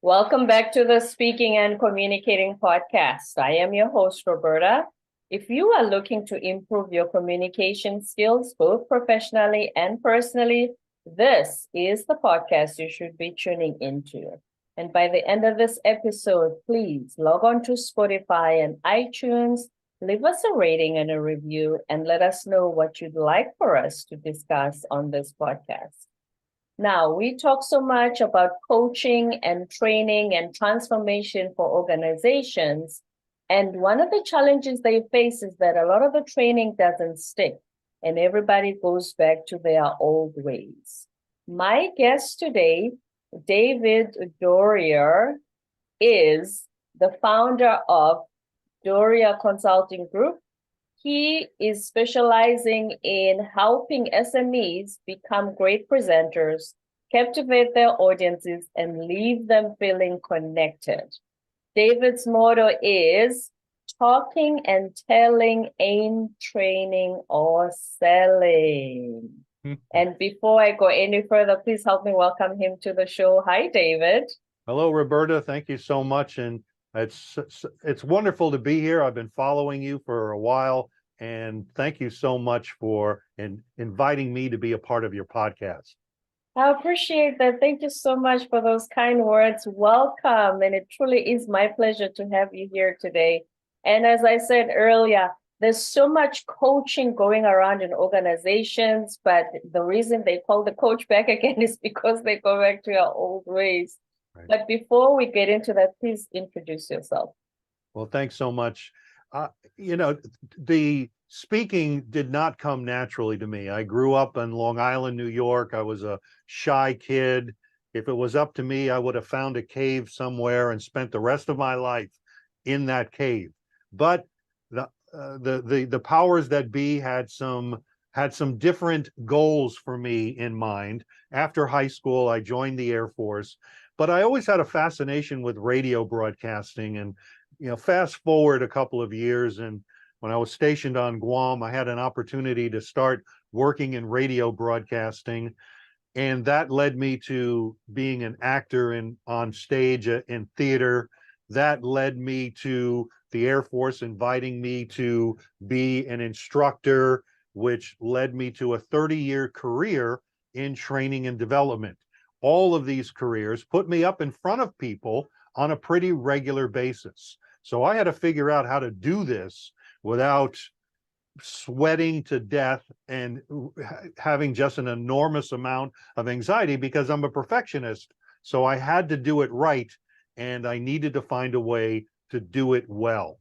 Welcome back to the Speaking and Communicating podcast. I am your host, Roberta. If you are looking to improve your communication skills, both professionally and personally, this is the podcast you should be tuning into. And by the end of this episode, please log on to Spotify and iTunes, leave us a rating and a review, and let us know what you'd like for us to discuss on this podcast. Now, we talk so much about coaching and training and transformation for organizations. And one of the challenges they face is that a lot of the training doesn't stick and everybody goes back to their old ways. My guest today, David Doerrier, is the founder of Doerrier Consulting Group. He is specializing in helping SMEs become great presenters, captivate their audiences, and leave them feeling connected. David's motto is talking and telling ain't training or selling. And before I go any further, please help me welcome him to the show. Hi, David. Hello, Roberta. Thank you so much. And it's wonderful to be here. I've been following you for a while, and thank you so much for inviting me to be a part of your podcast. I appreciate that. Thank you so much for those kind words. Welcome. And it truly is my pleasure to have you here today. And as I said earlier, there's so much coaching going around in organizations, but the reason they call the coach back again is because they go back to your old ways. Right. But before we get into that, please introduce yourself. Well, thanks so much. The speaking did not come naturally to me. I grew up in Long Island, New York. I was a shy kid. If it was up to me, I would have found a cave somewhere and spent the rest of my life in that cave. But the powers that be had some different goals for me in mind. After high school, I joined the Air Force, but I always had a fascination with radio broadcasting. And fast forward a couple of years, and when I was stationed on Guam, I had an opportunity to start working in radio broadcasting, and that led me to being an actor on stage in theater. That led me to the Air Force inviting me to be an instructor, which led me to a 30-year career in training and development. All of these careers put me up in front of people on a pretty regular basis. So I had to figure out how to do this without sweating to death and having just an enormous amount of anxiety, because I'm a perfectionist. So I had to do it right, and I needed to find a way to do it well.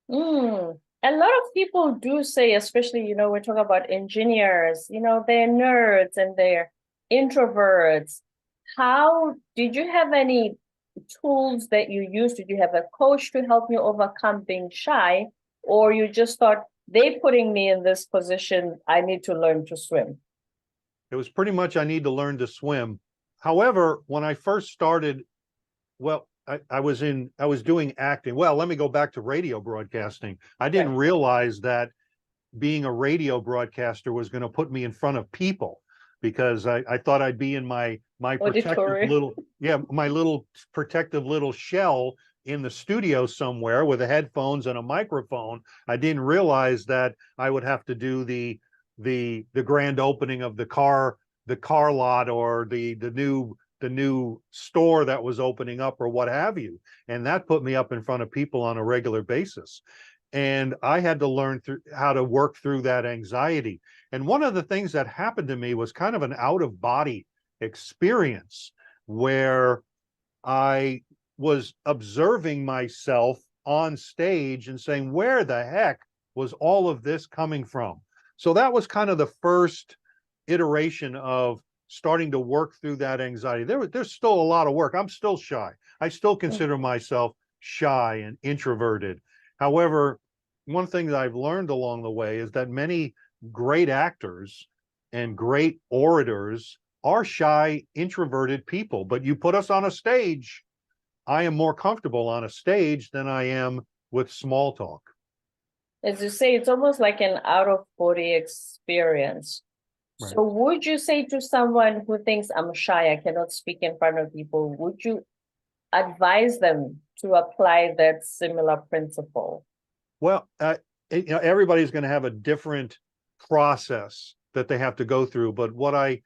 A lot of people do say, especially, we're talking about engineers, they're nerds and they're introverts. How did you have any tools that you used? Did you have a coach to help you overcome being shy, or you just thought, they're putting me in this position, I need to learn to swim? It was pretty much, I need to learn to swim. However, when I first started, I was doing acting. Well, let me go back to radio broadcasting. I didn't realize that being a radio broadcaster was going to put me in front of people, because I thought I'd be in my protective little protective little shell in the studio somewhere with the headphones and a microphone. I didn't realize that I would have to do the grand opening of the car lot, or the new store that was opening up, or what have you. And that put me up in front of people on a regular basis. And I had to learn how to work through that anxiety. And one of the things that happened to me was kind of an out-of-body experience, where I was observing myself on stage and saying, where the heck was all of this coming from? So that was kind of the first iteration of starting to work through that anxiety. There's still a lot of work. I'm still shy. I still consider myself shy and introverted. However, one thing that I've learned along the way is that many great actors and great orators are shy, introverted people. But you put us on a stage, I am more comfortable on a stage than I am with small talk. As you say, it's almost like an out-of-body experience. Right. So would you say to someone who thinks, I'm shy, I cannot speak in front of people, would you advise them to apply that similar principle? Well, everybody's going to have a different process that they have to go through. But what I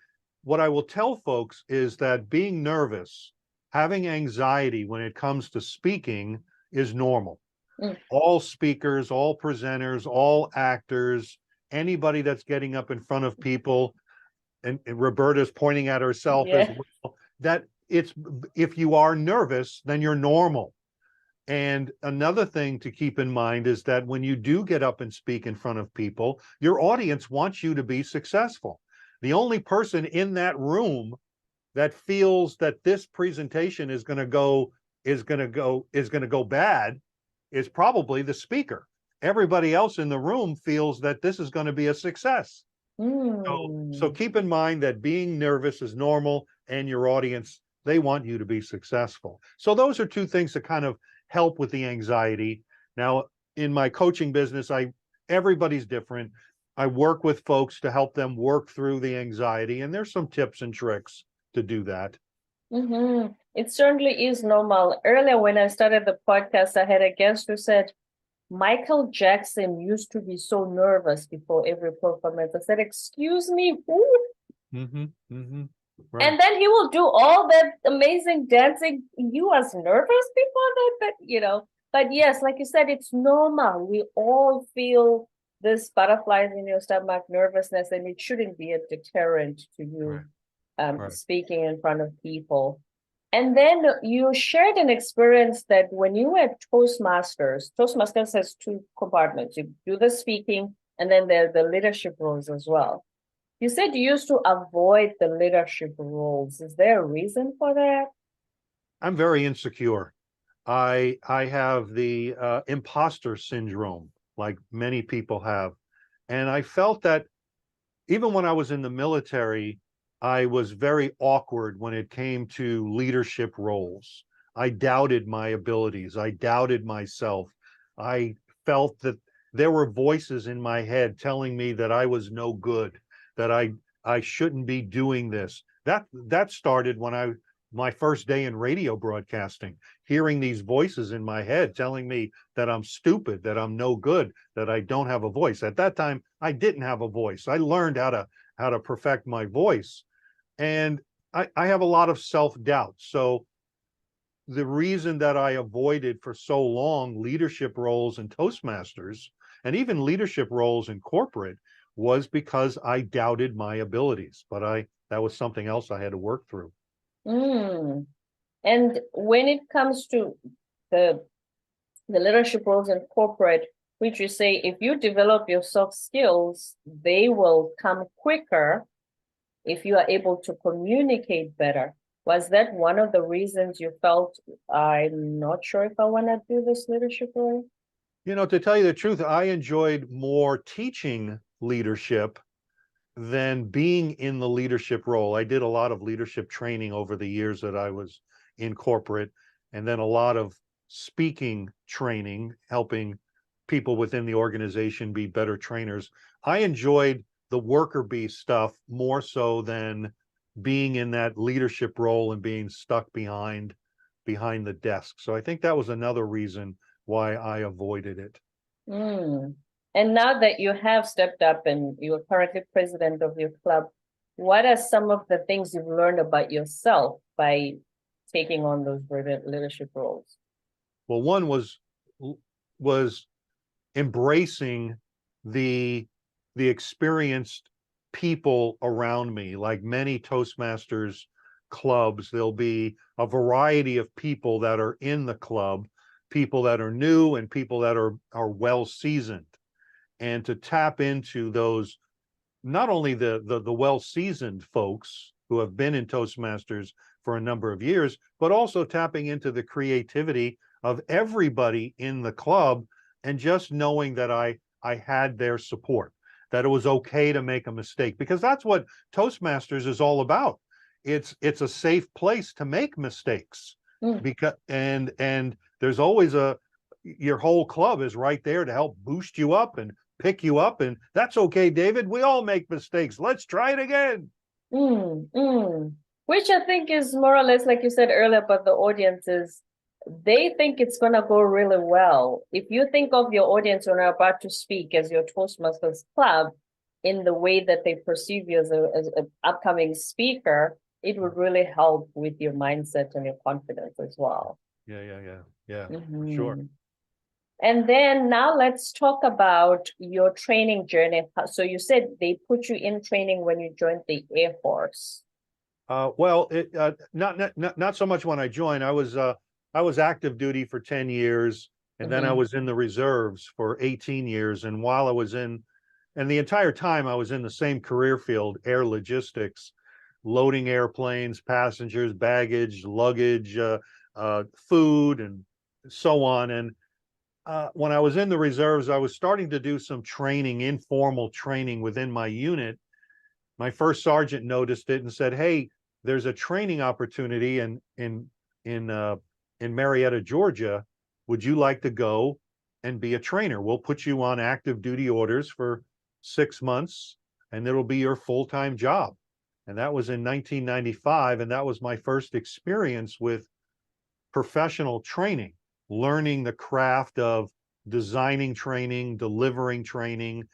will tell folks is that being nervous, having anxiety when it comes to speaking is normal. Mm. All speakers, all presenters, all actors, anybody that's getting up in front of people, and Roberta's pointing at herself as well, that if you are nervous, then you're normal. And another thing to keep in mind is that when you do get up and speak in front of people, your audience wants you to be successful. The only person in that room that feels that this presentation is going to go bad is probably the speaker. Everybody else in the room feels that this is going to be a success. So keep in mind that being nervous is normal, and your audience, they want you to be successful. So those are two things that kind of help with the anxiety. Now, in my coaching business, everybody's different. I work with folks to help them work through the anxiety, and there's some tips and tricks to do that. It certainly is normal. Earlier, when I started the podcast, I had a guest who said, Michael Jackson used to be so nervous before every performance. I said, excuse me, who? Right. And then he will do all that amazing dancing. You was nervous before that, but yes, like you said, it's normal. We all feel this butterflies in your stomach, nervousness, and it shouldn't be a deterrent to you speaking in front of people. And then you shared an experience that when you were at Toastmasters has two compartments. You do the speaking, and then there are the leadership roles as well. You said you used to avoid the leadership roles. Is there a reason for that? I'm very insecure. I have the imposter syndrome, like many people have. And I felt that even when I was in the military, I was very awkward when it came to leadership roles. I doubted my abilities. I doubted myself. I felt that there were voices in my head telling me that I was no good, that I shouldn't be doing this. That started when my first day in radio broadcasting, hearing these voices in my head telling me that I'm stupid, that I'm no good, that I don't have a voice. At that time, I didn't have a voice. I learned how to perfect my voice. And I have a lot of self-doubt. So the reason that I avoided for so long leadership roles in Toastmasters and even leadership roles in corporate was because I doubted my abilities. But that was something else I had to work through. And when it comes to the leadership roles in corporate, which you say if you develop your soft skills, they will come quicker if you are able to communicate better. Was that one of the reasons you felt, I'm not sure if I want to do this leadership role? To tell you the truth, I enjoyed more teaching leadership than being in the leadership role. I did a lot of leadership training over the years that I was in corporate, and then a lot of speaking training, helping people within the organization be better trainers. I enjoyed the worker bee stuff more so than being in that leadership role and being stuck behind the desk. So I think that was another reason why I avoided it. And now that you have stepped up and you're currently president of your club, what are some of the things you've learned about yourself by taking on those leadership roles? Well, one was embracing the experienced people around me. Like many Toastmasters clubs, there'll be a variety of people that are in the club, people that are new and people that are well seasoned. And to tap into those, not only the well seasoned folks who have been in Toastmasters for a number of years, but also tapping into the creativity of everybody in the club, and just knowing that I had their support, that it was okay to make a mistake, because that's what Toastmasters is all about. It's a safe place to make mistakes, because and there's always your whole club is right there to help boost you up and pick you up, and that's okay, David. We all make mistakes. Let's try it again. Which I think is more or less like you said earlier, but the audiences, they think it's gonna go really well. If you think of your audience when you're about to speak as your Toastmasters club, in the way that they perceive you as an upcoming speaker, it would really help with your mindset and your confidence as well. Yeah, for sure. Mhm. And then now let's talk about your training journey. So you said they put you in training when you joined the Air Force. Well, not so much when I joined. I was active duty for 10 years, and then I Mhm. was in the reserves for 18 years. And while I was in, and the entire time I was in the same career field, air logistics, loading airplanes, passengers, baggage, luggage, food, and so on. And when I was in the reserves, I was starting to do some training, informal training within my unit. My first sergeant noticed it and said, "Hey, there's a training opportunity in in Marietta, Georgia. Would you like to go and be a trainer? We'll put you on active duty orders for 6 months, and it'll be your full-time job." And that was in 1995, and that was my first experience with professional training, learning the craft of designing training, delivering training,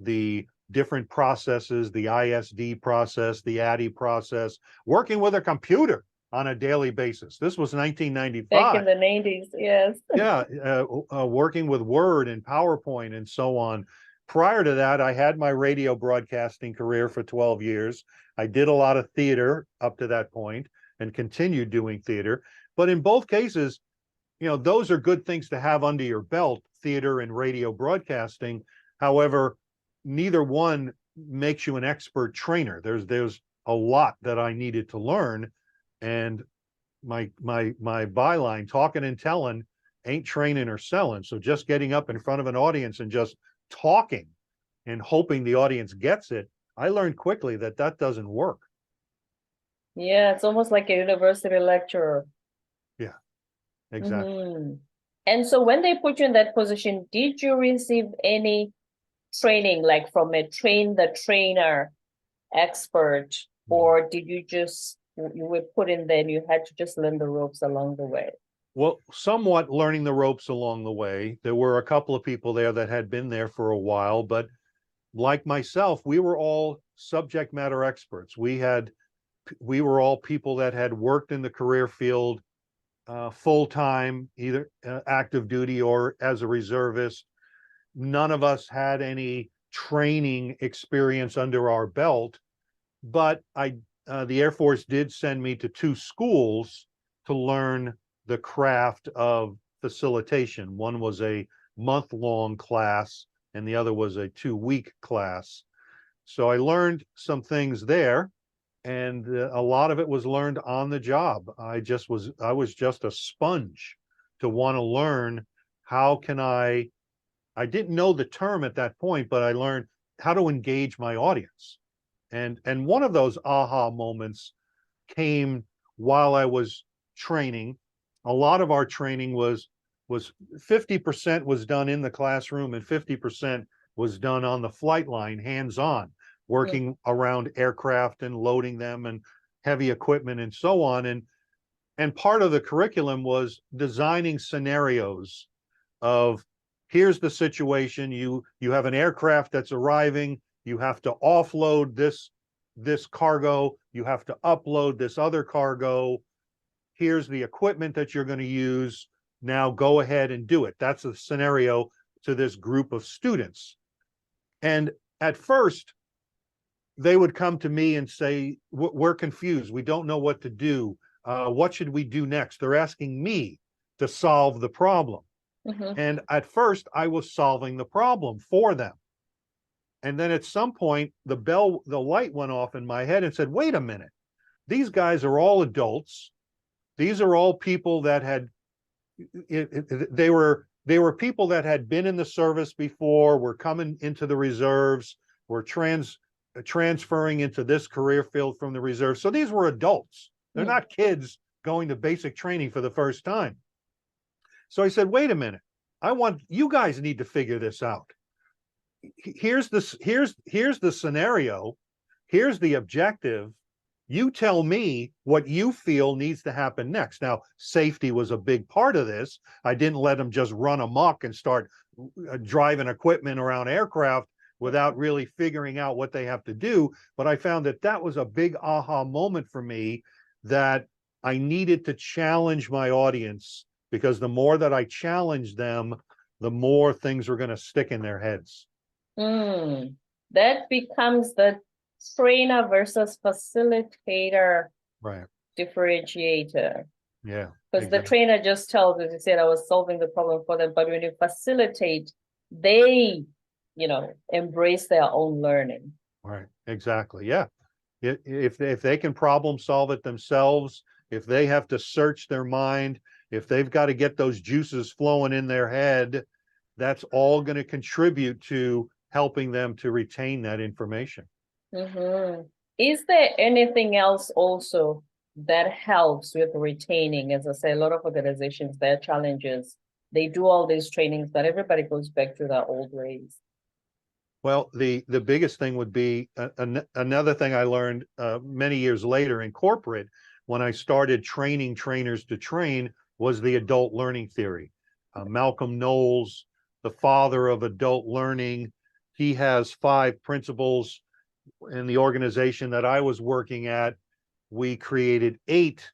the different processes, the ISD process, the ADDIE process, working with a computer on a daily basis. This was Back 1995. in the 90s, yes. Yeah, working with Word and PowerPoint and so on. Prior to that, I had my radio broadcasting career for 12 years. I did a lot of theater up to that point and continued doing theater. But in both cases, those are good things to have under your belt, theater and radio broadcasting. However, neither one makes you an expert trainer. There's a lot that I needed to learn, and my byline, talking and telling, ain't training or selling. So just getting up in front of an audience and just talking and hoping the audience gets it, I learned quickly that that doesn't work. Yeah, it's almost like a university lecturer. Yeah, exactly. Mhm. And so when they put you in that position, did you receive any training, like from a train the trainer expert, or did you just you were put in there and you had to just learn the ropes along the way? Well, somewhat learning the ropes along the way. There were a couple of people there that had been there for a while, but like myself, we were all subject matter experts. We were all people that had worked in the career field full time, either active duty or as a reservist. None of us had any training experience under our belt, but the Air Force did send me to 2 schools to learn the craft of facilitation. One was a month-long class, and the other was a 2-week class. So I learned some things there, and a lot of it was learned on the job. I was just a sponge to want to learn how can I didn't know the term at that point, but I learned how to engage my audience. And one of those aha moments came while I was training. A lot of our training was 50% was done in the classroom and 50% was done on the flight line, hands-on, Mm. working around aircraft and loading them and heavy equipment and so on. And part of the curriculum was designing scenarios of, here's the situation, you have an aircraft that's arriving, you have to offload this cargo, you have to upload this other cargo, here's the equipment that you're going to use, now go ahead and do it. That's a scenario to this group of students. And at first they would come to me and say, we're confused, we don't know what to do, what should we do next? They're asking me to solve the problem. Mhm. And at first I was solving the problem for them. And then at some point, the light went off in my head and said, wait a minute, these guys are all adults. These are all people that had, they were people that had been in the service before, were coming into the reserves, were transferring into this career field from the reserves. So these were adults. They're Mm. not kids going to basic training for the first time. So I said, wait a minute, you guys need to figure this out. Here's the scenario, here's the objective, You tell me what you feel needs to happen next. Now, safety was a big part of this. I didn't let them just run amok and start driving equipment around aircraft without really figuring out what they have to do. But I found that that was a big aha moment for me, that I needed to challenge my audience, because the more that I challenge them, the more things are going to stick in their heads. That becomes the trainer versus facilitator Right. differentiator. Yeah. Because the trainer just tells, as you said, I was solving the problem for them. But when you facilitate, they, embrace their own learning. Right. Exactly. Yeah. If they can problem solve it themselves, if they have to search their mind, if they've got to get those juices flowing in their head, that's all going to contribute to helping them to retain that information. Is there anything else also that helps with retaining? As I say, a lot of organizations, their challenges, they do all these trainings, but everybody goes back to their old ways. Well, the biggest thing would be another thing I learned many years later in corporate, when I started training trainers to train, was the adult learning theory. Malcolm Knowles, the father of adult learning, he has 5 principles. In the organization that I was working at, we created eight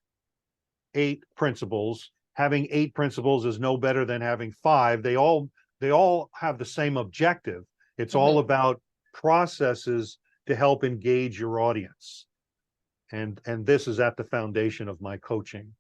principles. Having 8 principles is no better than having 5. They all have the same objective. It's all about processes to help engage your audience. And this is at the foundation of my coaching.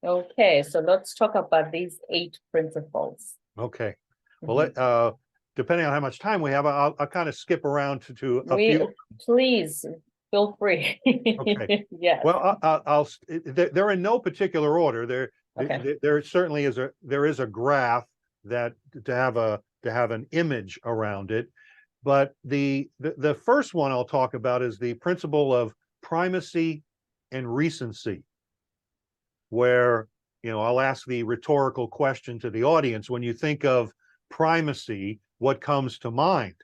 Okay, so let's talk about these 8 principles. Okay. Well, depending on how much time we have, I'll kind of skip around to a few. Please feel free. Okay. Yes. Well, they're in no particular order. There certainly is a graph that to have an image around it. But the first one I'll talk about is the principle of primacy and recency, where, I'll ask the rhetorical question to the audience. When you think of primacy, what comes to mind?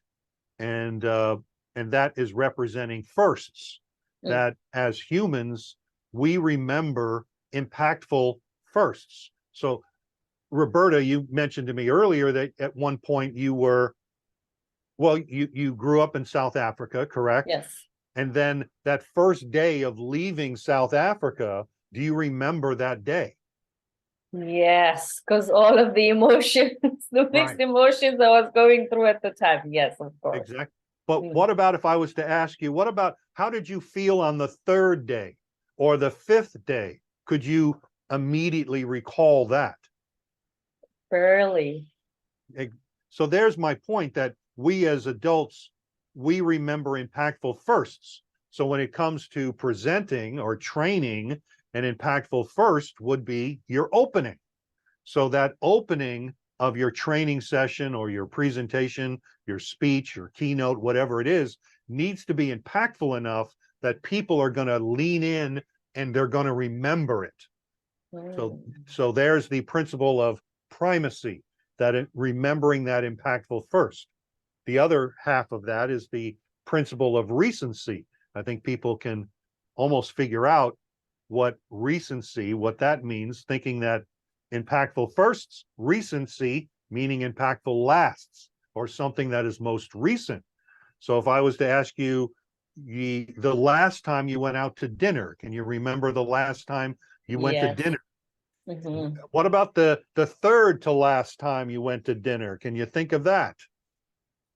And that is representing firsts. That as humans, we remember impactful firsts. So, Roberta, you mentioned to me earlier that at one point you grew up in South Africa, correct? Yes. And then that first day of leaving South Africa, do you remember that day? Yes, because all of the emotions, the mixed emotions I was going through at the time. Yes, of course. Exactly. But what about if I was to ask you, how did you feel on the 3rd day or the 5th day? Could you immediately recall that? Barely. So there's my point, that we as adults, we remember impactful firsts. So when it comes to presenting or training, an impactful first would be your opening. So that opening of your training session or your presentation, your speech, your keynote, whatever it is, needs to be impactful enough that people are going to lean in and they're going to remember it. So there's the principle of primacy, that remembering that impactful first. The other half of that is the principle of recency. I think people can almost figure out what that means, thinking that impactful firsts, recency, meaning impactful lasts, or something that is most recent. So if I was to ask you the last time you went out to dinner, can you remember the last time you went to dinner? What about the 3rd to last time you went to dinner? Can you think of that?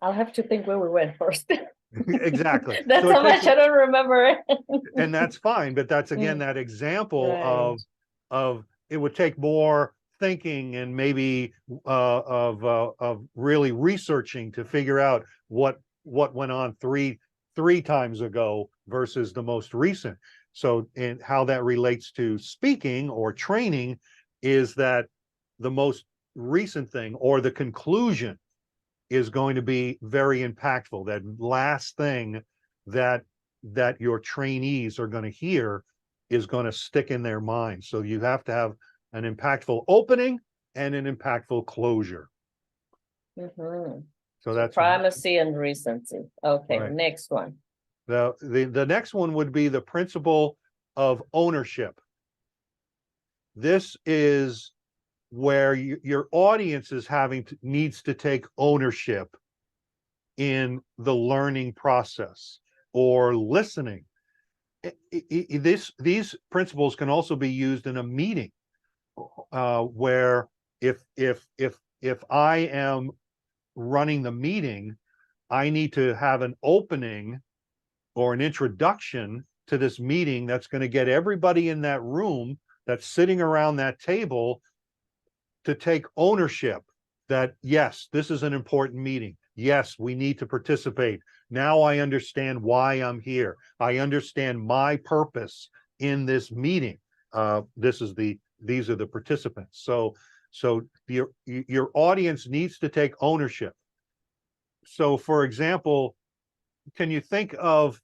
I'll have to think where we went first. Exactly. That's how much I don't remember. And that's fine, but that's again that example of it would take more thinking and maybe of really researching to figure out what went on three times ago versus the most recent. So, and how that relates to speaking or training is that the most recent thing or the conclusion is going to be very impactful. That last thing that your trainees are going to hear is going to stick in their minds. So you have to have an impactful opening and an impactful closure. So that's primacy and recency. Okay, next one. The next one would be the principle of ownership. This is where your audience is needs to take ownership in the learning process or listening. These principles can also be used in a meeting, where if I am running the meeting, I need to have an opening or an introduction to this meeting that's going to get everybody in that room that's sitting around that table to take ownership that, yes, this is an important meeting. Yes, we need to participate. Now I understand why I'm here. I understand my purpose in this meeting. These are the participants. So your audience needs to take ownership. So, for example, can you think of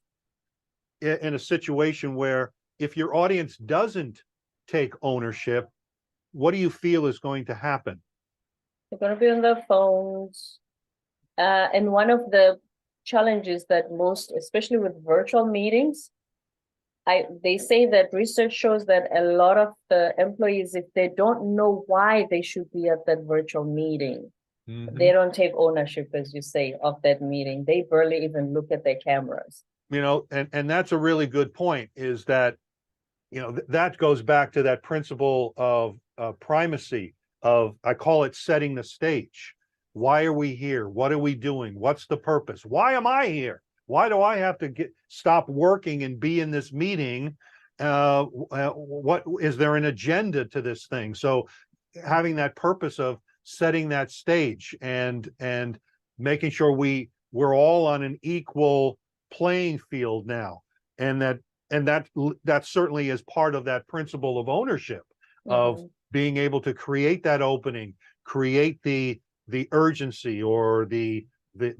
in a situation where if your audience doesn't take ownership, what do you feel is going to happen? They're going to be on their phones. And one of the challenges that most, especially with virtual meetings, they say that research shows that a lot of the employees, if they don't know why they should be at that virtual meeting, they don't take ownership, as you say, of that meeting. They barely even look at their cameras. And that's a really good point, is that, that goes back to that principle of primacy, I call it setting the stage. Why are we here? What are we doing? What's the purpose? Why am I here? Why do I have to stop working and be in this meeting? What is there an agenda to this thing? So having that purpose of setting that stage and making sure we're all on an equal playing field now, and that certainly is part of that principle of ownership, of being able to create that opening, create the urgency or the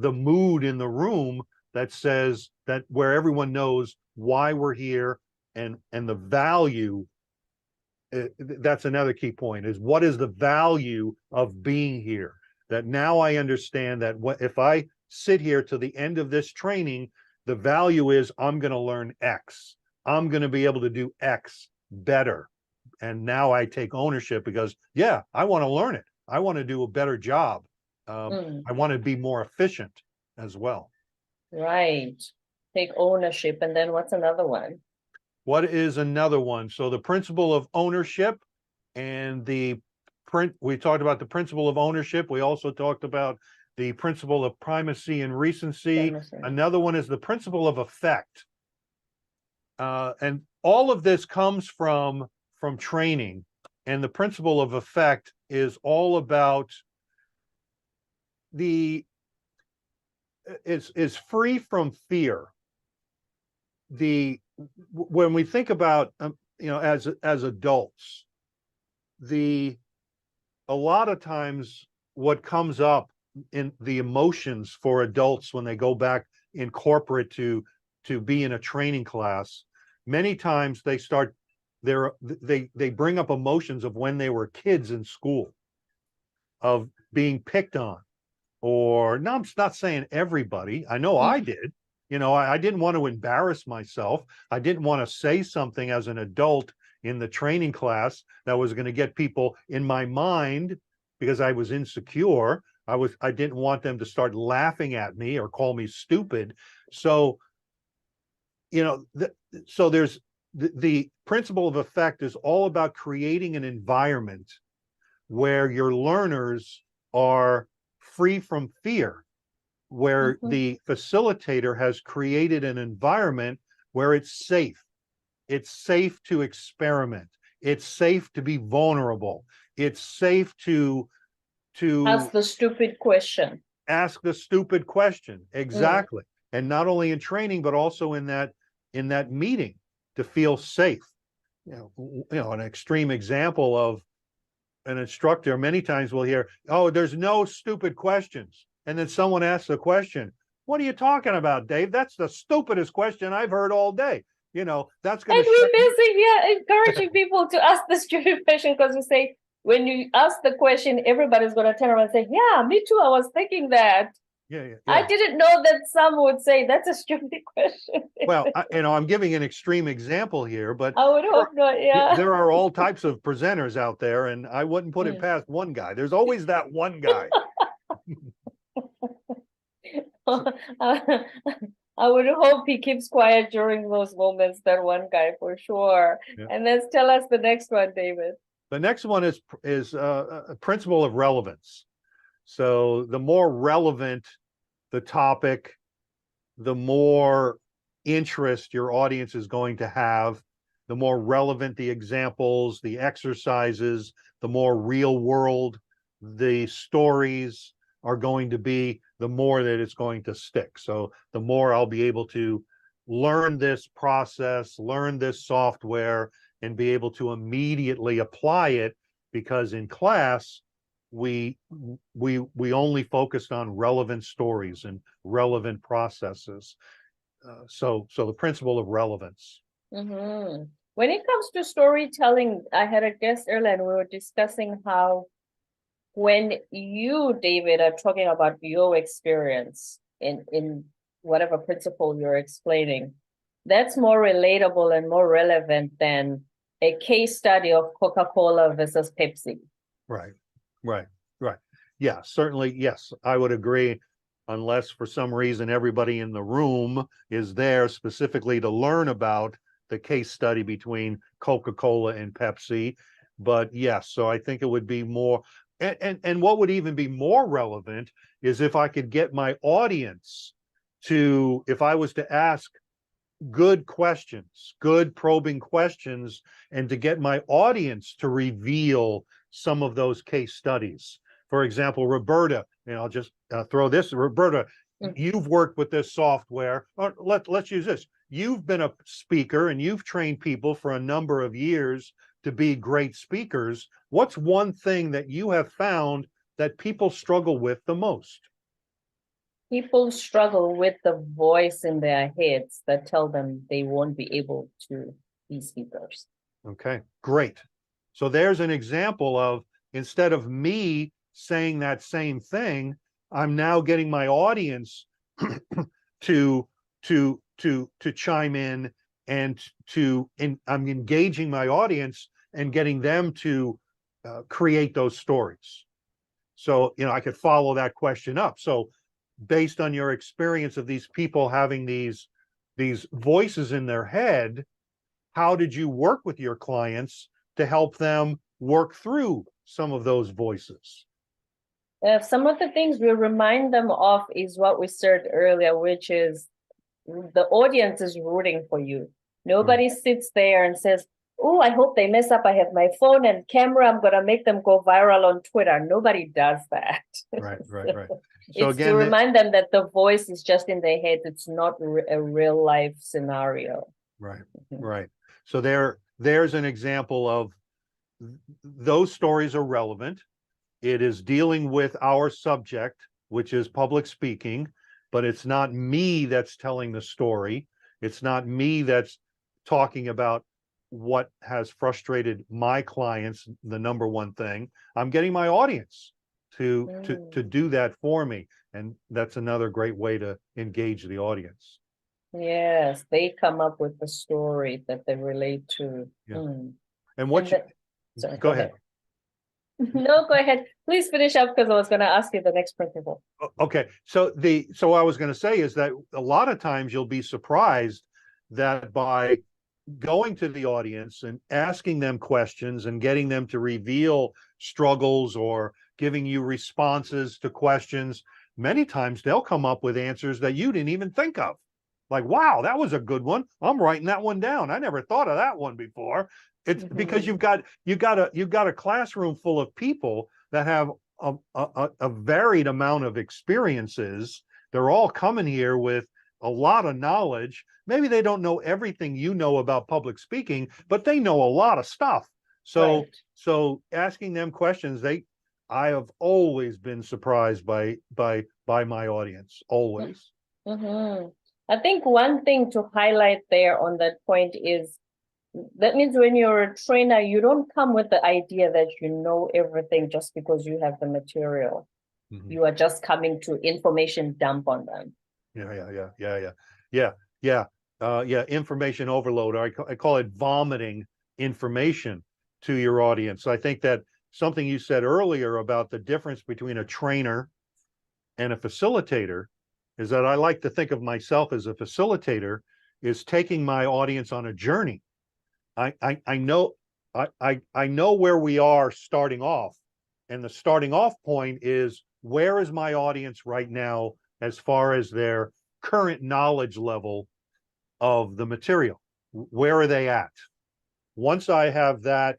mood in the room that says that, where everyone knows why we're here and the value. That's another key point, is what is the value of being here? That now I understand that if I sit here to the end of this training, the value is I'm going to learn X. I'm going to be able to do X better. And now I take ownership because, yeah, I want to learn it. I want to do a better job. I want to be more efficient as well. Right. Take ownership. And then what's another one? What is another one? So the principle of ownership and we talked about the principle of ownership. We also talked about the principle of primacy and recency. Another one is the principle of effect. And all of this comes from training. And the principle of effect is all about is free from fear. When we think about as adults, a lot of times what comes up in the emotions for adults when they go back in corporate to be in a training class, many times they bring up emotions of when they were kids in school, of being picked on. Or, no, I'm not saying everybody. I know I did. I didn't want to embarrass myself. I didn't want to say something as an adult in the training class that was going to get people in my mind, because I was insecure. I didn't want them to start laughing at me or call me stupid. So, so there's the principle of effect is all about creating an environment where your learners are free from fear, where the facilitator has created an environment where it's safe. It's safe to experiment. It's safe to be vulnerable. It's safe to ask the stupid question. Ask the stupid question. Exactly. And not only in training, but also in that meeting, to feel safe. An extreme example of an instructor, many times we'll hear, oh, there's no stupid questions. And then someone asks a question. What are you talking about, Dave? That's the stupidest question I've heard all day. That's going to. And we're busy, encouraging people to ask the stupid question, because we say, when you ask the question, everybody's going to turn around and say, yeah, me too. I was thinking that. Yeah, I yeah. didn't know that some would say that's a stupid question. Well, I'm giving an extreme example here, but I would hope not, yeah. there are all types of presenters out there, and I wouldn't put it Mm. past one guy. There's always that one guy. I would hope he keeps quiet during those moments, that one guy for sure. Yeah. And let's tell us the next one, David. The next one is a principle of relevance. So the more relevant the topic, the more interest your audience is going to have, the more relevant the examples, the exercises, the more real world the stories are going to be, the more that it's going to stick. So the more I'll be able to learn this process, learn this software, and be able to immediately apply it, because in class we only focused on relevant stories and relevant processes. So the principle of relevance. Mm-hmm. When it comes to storytelling, I had a guest earlier and we were discussing how when you, David, are talking about your experience in whatever principle you're explaining, that's more relatable and more relevant than a case study of Coca-Cola versus Pepsi. Right, right, right. Yeah, certainly, yes, I would agree, unless for some reason everybody in the room is there specifically to learn about the case study between Coca-Cola and Pepsi. But yes, so I think it would be more, and what would even be more relevant is if I could get my audience to, if I was to ask good questions, good probing questions, and to get my audience to reveal some of those case studies. For example, Roberta, and I'll just throw this, Roberta, you've worked with this software. Let's use this. You've been a speaker and you've trained people for a number of years to be great speakers. What's one thing that you have found that people struggle with the most? People struggle with the voice in their heads that tell them they won't be able to be speakers. Okay, great. So there's an example of, instead of me saying that same thing, I'm now getting my audience to chime in, and I'm engaging my audience and getting them to create those stories. So, I could follow that question up. So based on your experience of these people having these voices in their head, how did you work with your clients to help them work through some of those voices? Some of the things we remind them of is what we said earlier, which is the audience is rooting for you. Nobody sits there and says, oh, I hope they mess up. I have my phone and camera. I'm going to make them go viral on Twitter. Nobody does that. Right. So it's again, to remind them that the voice is just in their head. It's not a real life scenario. Right. So there's an example of those stories are relevant. It is dealing with our subject, which is public speaking, but it's not me that's telling the story. It's not me that's talking about what has frustrated my clients, the number one thing. I'm getting my audience to do that for me. And that's another great way to engage the audience. Yes, they come up with the story that they relate to. Yeah. And what sorry, go ahead. No, go ahead. Please finish up, because I was going to ask you the next principle. Okay. So I was going to say is that a lot of times you'll be surprised that by going to the audience and asking them questions and getting them to reveal struggles or giving you responses to questions, many times they'll come up with answers that you didn't even think of. Like, wow, that was a good one. I'm writing that one down. I never thought of that one before. It's because you've got a classroom full of people that have a varied amount of experiences. They're all coming here with a lot of knowledge. Maybe they don't know everything you know about public speaking, but they know a lot of stuff. So asking them questions, I have always been surprised by my audience, always. I think one thing to highlight there on that point is, that means when you're a trainer, you don't come with the idea that you know everything just because you have the material. Mhm. You are just coming to information dump on them. Yeah. Information overload. I call it vomiting information to your audience. I think that something you said earlier about the difference between a trainer and a facilitator is that I like to think of myself as a facilitator is taking my audience on a journey. I know I know where we are starting off, and the starting off point is where is my audience right now as far as their current knowledge level of the material. Where are they at? Once I have that,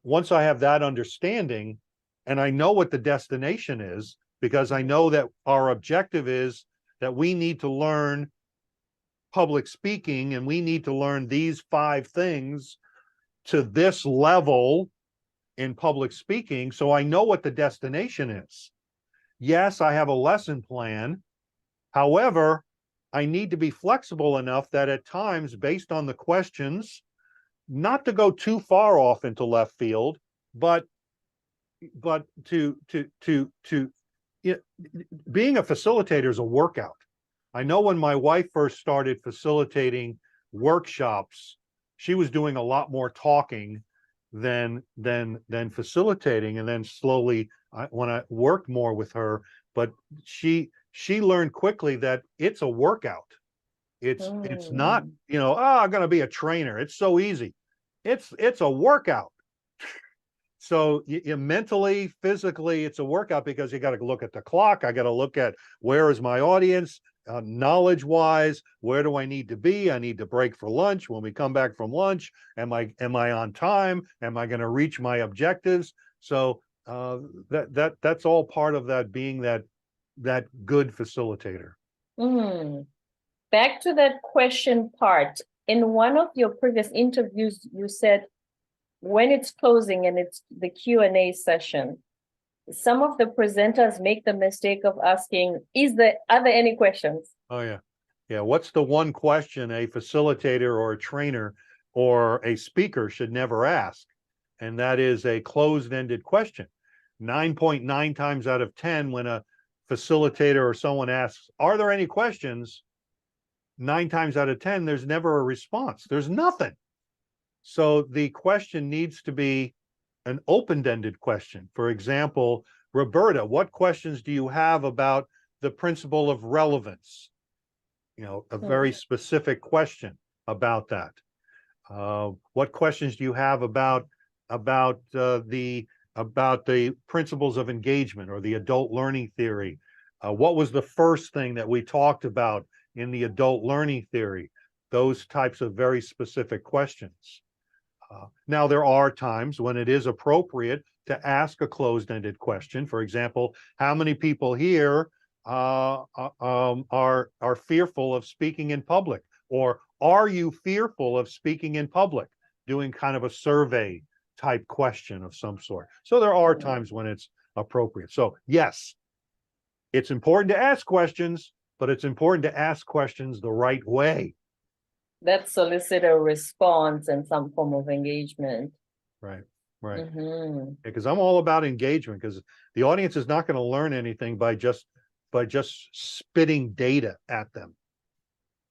once I have that understanding, and I know what the destination is, because I know that our objective is that we need to learn public speaking and we need to learn these 5 things to this level in public speaking. So I know what the destination is. Yes, I have a lesson plan. However, I need to be flexible enough that at times, based on the questions, not to go too far off into left field, but to you know, being a facilitator is a workout. I know when my wife first started facilitating workshops, she was doing a lot more talking than facilitating, and then slowly when I worked more with her, but she learned quickly that it's a workout. It's not, I'm going to be a trainer. It's so easy. It's a workout. So you mentally, physically, it's a workout because you got to look at the clock. I got to look at where is my audience, knowledge wise, where do I need to be? I need to break for lunch. When we come back from lunch, am I on time? Am I going to reach my objectives? So that's all part of that, being that good facilitator. Back to that question part. In one of your previous interviews, you said when it's closing and it's the Q&A session, some of the presenters make the mistake of asking, are there any questions? Oh, yeah. Yeah. What's the one question a facilitator or a trainer or a speaker should never ask? And that is a closed-ended question. 9.9 times out of 10, when a facilitator or someone asks, are there any questions? 9 times out of 10, there's never a response. There's nothing. So the question needs to be an open-ended question. For example, Roberta, what questions do you have about the principle of relevance? A very specific question about that. What questions do you have about the principles of engagement or the adult learning theory? What was the first thing that we talked about in the adult learning theory? Those types of very specific questions. Now, there are times when it is appropriate to ask a closed-ended question. For example, how many people here are fearful of speaking in public? Or are you fearful of speaking in public? Doing kind of a survey type question of some sort. So there are times when it's appropriate. So yes, it's important to ask questions, but it's important to ask questions the right way. That solicit a response and some form of engagement. Right. Because I'm all about engagement, because the audience is not going to learn anything by just spitting data at them.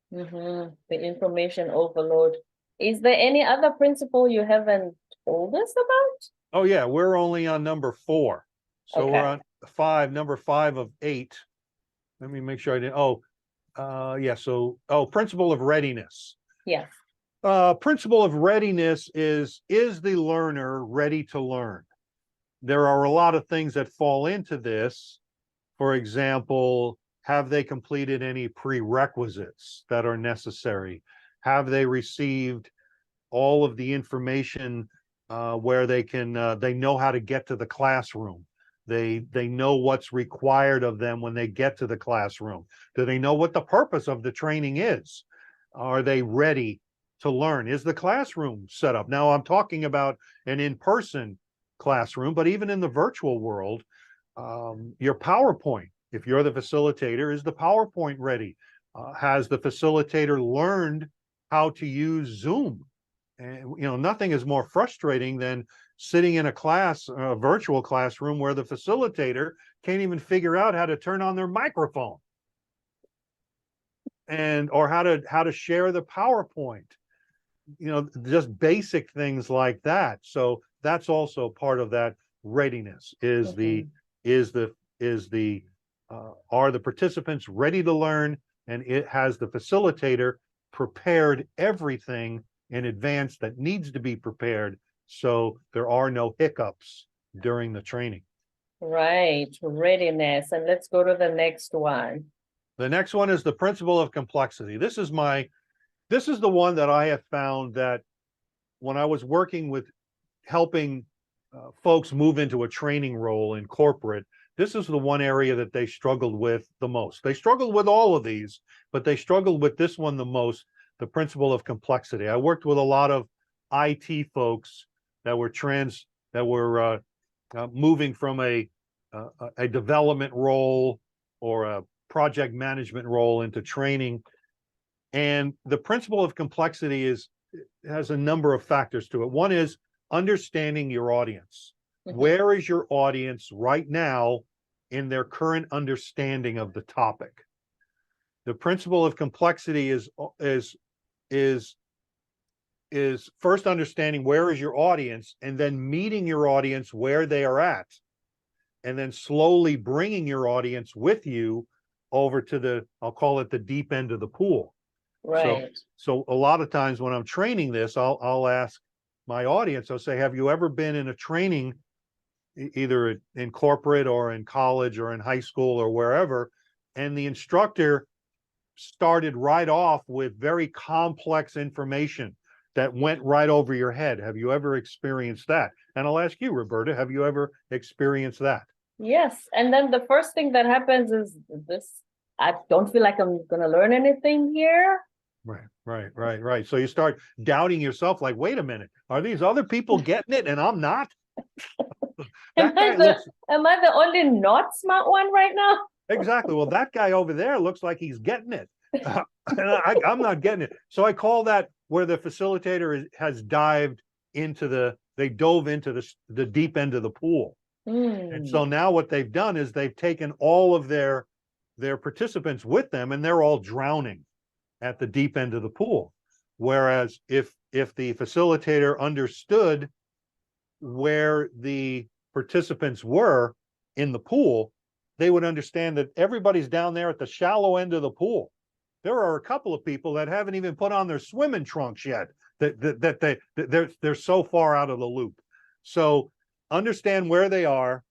The information overload. Is there any other principle you haven't told us about? Oh yeah, we're only on number 4. So Okay. we're on 5, number 5 of 8. Let me make sure I didn't. Principle of readiness. Yeah. Principle of readiness is the learner ready to learn? There are a lot of things that fall into this. For example, have they completed any prerequisites that are necessary? Have they received all of the information where they know how to get to the classroom? They know what's required of them when they get to the classroom. Do they know what the purpose of the training is? Are they ready to learn? Is the classroom set up? Now, I'm talking about an in-person classroom, but even in the virtual world, your PowerPoint, if you're the facilitator, is the PowerPoint ready? Has the facilitator learned how to use Zoom? And nothing is more frustrating than sitting in a class, a virtual classroom, where the facilitator can't even figure out how to turn on their microphone, and or how to share the PowerPoint, just basic things like that. So that's also part of that readiness, is are the participants ready to learn, and it has the facilitator prepared everything in advance that needs to be prepared, so there are no hiccups during the training. Right, readiness. And let's go to the next one. The next one is the principle of complexity. This is the one that I have found that when I was working with helping folks move into a training role in corporate, this is the one area that they struggled with the most. They struggled with all of these, but they struggled with this one the most, the principle of complexity. I worked with a lot of IT folks that were moving from a development role or a project management role into training. And the principle of complexity has a number of factors to it. One is understanding your audience. Where is your audience right now in their current understanding of the topic? The principle of complexity is first understanding where is your audience, and then meeting your audience where they are at, and then slowly bringing your audience with you over to I'll call it the deep end of the pool. Right. So a lot of times when I'm training this, I'll ask my audience, I'll say, have you ever been in a training, either in corporate or in college or in high school or wherever, and the instructor started right off with very complex information that went right over your head? Have you ever experienced that? And I'll ask you, Roberta, have you ever experienced that? Yes. And then the first thing that happens is I don't feel like I'm going to learn anything here. Right. So you start doubting yourself, like, wait a minute, are these other people getting it and I'm not? Am I the only not smart one right now? Exactly. Well, that guy over there looks like he's getting it. And I'm not getting it. So I call that where the facilitator has dove into the deep end of the pool. And so now what they've done is they've taken all of their participants with them, and they're all drowning at the deep end of the pool. Whereas if the facilitator understood where the participants were in the pool, they would understand that everybody's down there at the shallow end of the pool. There are a couple of people that haven't even put on their swimming trunks yet, they're so far out of the loop. So understand where they are,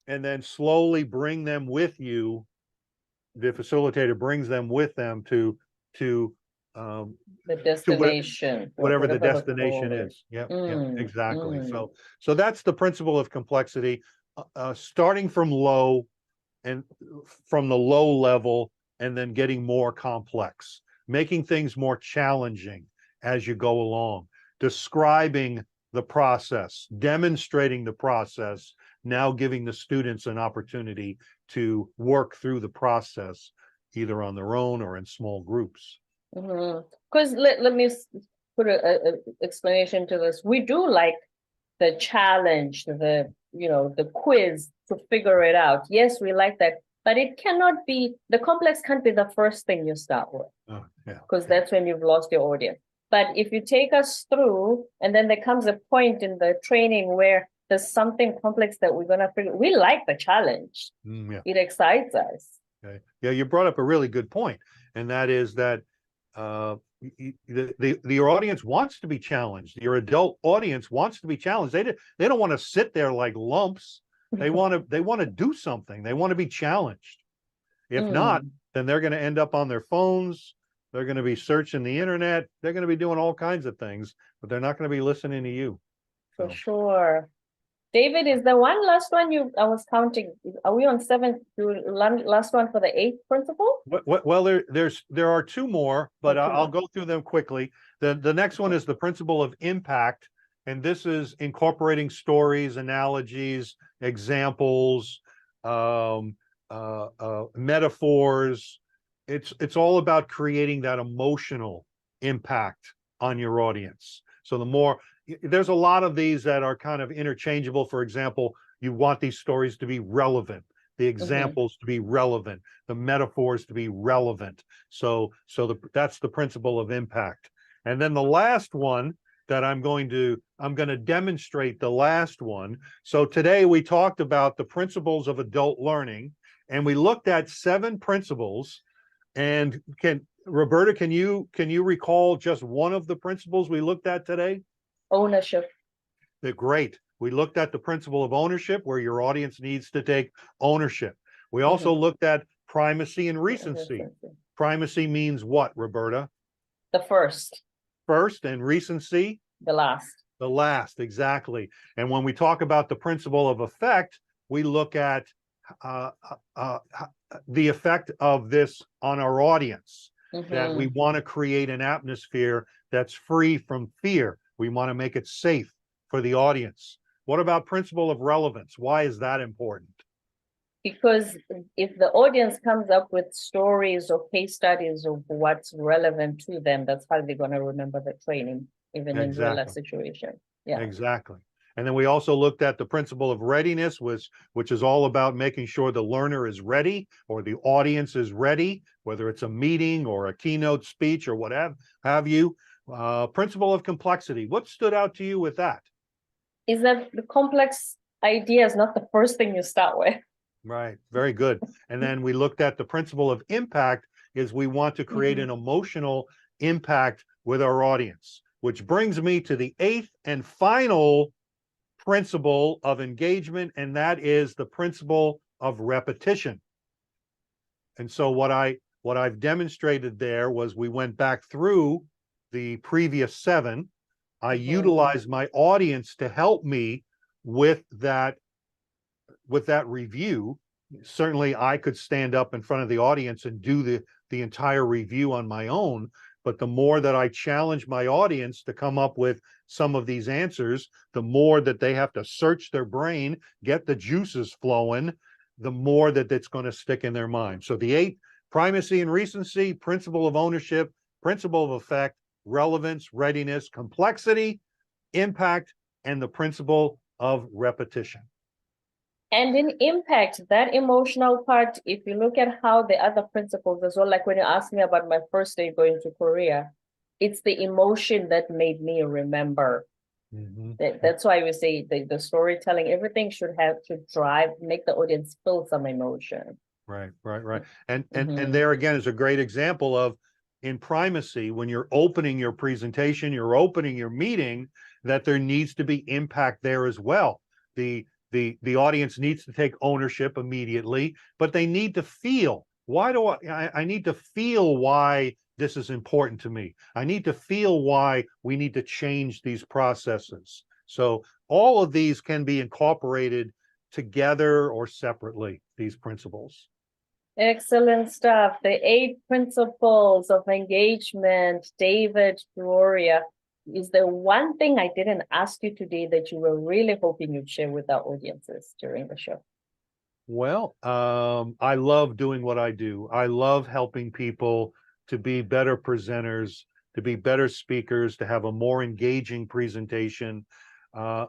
and then slowly bring them with you. The facilitator brings them with them to the destination, whatever the destination is. Yeah, exactly. So that's the principle of complexity, starting from low and from the low level, and then getting more complex, making things more challenging as you go along, describing the process, demonstrating the process, now giving the students an opportunity to work through the process, either on their own or in small groups. Because let me put a explanation to this. We do like the challenge, the quiz to figure it out. Yes, we like that, but it cannot be, the complex can't be the first thing you start with. Because that's when you've lost your audience. But if you take us through, and then there comes a point in the training where there's something complex that we're going to figure, we like the challenge. It excites us. Okay. Yeah, you brought up a really good point, and that is that your audience wants to be challenged. Your adult audience wants to be challenged. They don't want to sit there like lumps. They want to do something. They want to be challenged. If not, then they're going to end up on their phones. They're going to be searching the internet. They're going to be doing all kinds of things, but they're not going to be listening to you. For sure. David, is the last one I was counting? Are we on 7th? Last one for the 8th principle? Well, there are two more, but I'll go through them quickly. The next one is the principle of impact, and this is incorporating stories, analogies, examples, metaphors. It's all about creating that emotional impact on your audience. So the more there's a lot of these that are kind of interchangeable. For example, you want these stories to be relevant, the examples to be relevant, the metaphors to be relevant. So that's the principle of impact. And then the last one that I'm going to demonstrate the last one. So today we talked about the principles of adult learning, and we looked at 7 principles. And Roberta, can you recall just one of the principles we looked at today? Ownership. They're great. We looked at the principle of ownership, where your audience needs to take ownership. We also looked at primacy and recency. Primacy means what, Roberta? The first. First, and recency? The last. The last, exactly. And when we talk about the principle of effect, we look at the effect of this on our audience, that we want to create an atmosphere that's free from fear. We want to make it safe for the audience. What about principle of relevance? Why is that important? Because if the audience comes up with stories or case studies of what's relevant to them, that's how they're going to remember the training, even in real life situation. Yeah, exactly. And then we also looked at the principle of readiness, which is all about making sure the learner is ready, or the audience is ready, whether it's a meeting or a keynote speech or whatever have you. Principle of complexity. What stood out to you with that? Is that the complex idea is not the first thing you start with. Right. Very good. And then we looked at the principle of impact, is we want to create an emotional impact with our audience, which brings me to the 8th and final principle of engagement, and that is the principle of repetition. And so what I've demonstrated there was, we went back through the previous 7. I utilized my audience to help me with that review. Certainly I could stand up in front of the audience and do the entire review on my own, but the more that I challenge my audience to come up with some of these answers, the more that they have to search their brain, get the juices flowing, the more that it's going to stick in their mind. So the 8: primacy and recency, principle of ownership, principle of effect, relevance, readiness, complexity, impact, and the principle of repetition. And in impact, that emotional part, if you look at how the other principles as well, like when you asked me about my first day going to Korea, it's the emotion that made me remember. That's why we say the storytelling, everything should drive, make the audience feel some emotion. Right. And there again is a great example of, in primacy, when you're opening your presentation, you're opening your meeting, that there needs to be impact there as well. The audience needs to take ownership immediately, but they need to feel, why do I need to feel why this is important to me. I need to feel why we need to change these processes. So all of these can be incorporated together or separately, these principles. Excellent stuff. The 8 principles of engagement, David Doerrier. Is there one thing I didn't ask you today that you were really hoping you'd share with our audiences during the show? Well, I love doing what I do. I love helping people to be better presenters, to be better speakers, to have a more engaging presentation.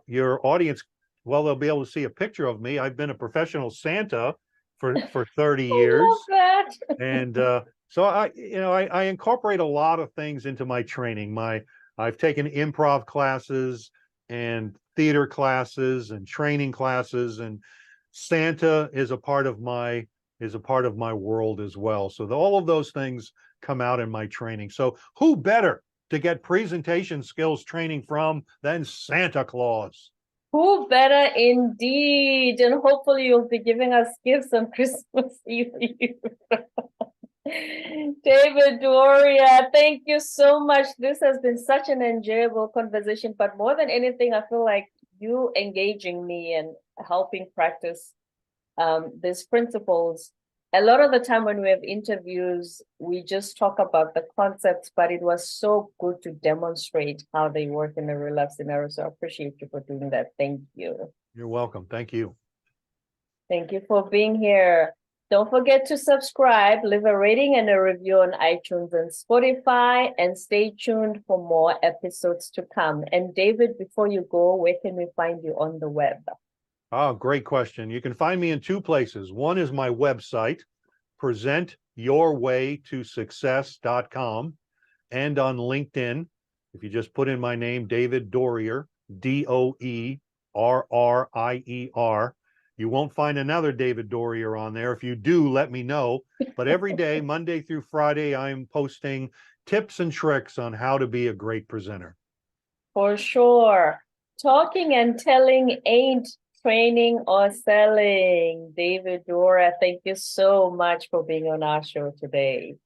Your audience, well, they'll be able to see a picture of me. I've been a professional Santa for 30 years. I love that. And so I incorporate a lot of things into my training. I've taken improv classes and theater classes and training classes, and Santa is a part of my world as well. So all of those things come out in my training. So who better to get presentation skills training from than Santa Claus? Who better indeed? And hopefully you'll be giving us gifts on Christmas Eve. David Doerrier, thank you so much. This has been such an enjoyable conversation, but more than anything, I feel like you engaging me and helping practice these principles. A lot of the time when we have interviews, we just talk about the concepts, but it was so good to demonstrate how they work in a real life scenario. So I appreciate you for doing that. Thank you. You're welcome. Thank you. Thank you for being here. Don't forget to subscribe, leave a rating and a review on iTunes and Spotify, and stay tuned for more episodes to come. And David, before you go, where can we find you on the web? Oh, great question. You can find me in two places. One is my website, presentyourwaytosuccess.com, and on LinkedIn. If you just put in my name, David Doerrier, Doerrier, you won't find another David Doerrier on there. If you do, let me know. But every day, Monday through Friday, I'm posting tips and tricks on how to be a great presenter. For sure. Talking and telling ain't training or selling. David Doerrier, thank you so much for being on our show today.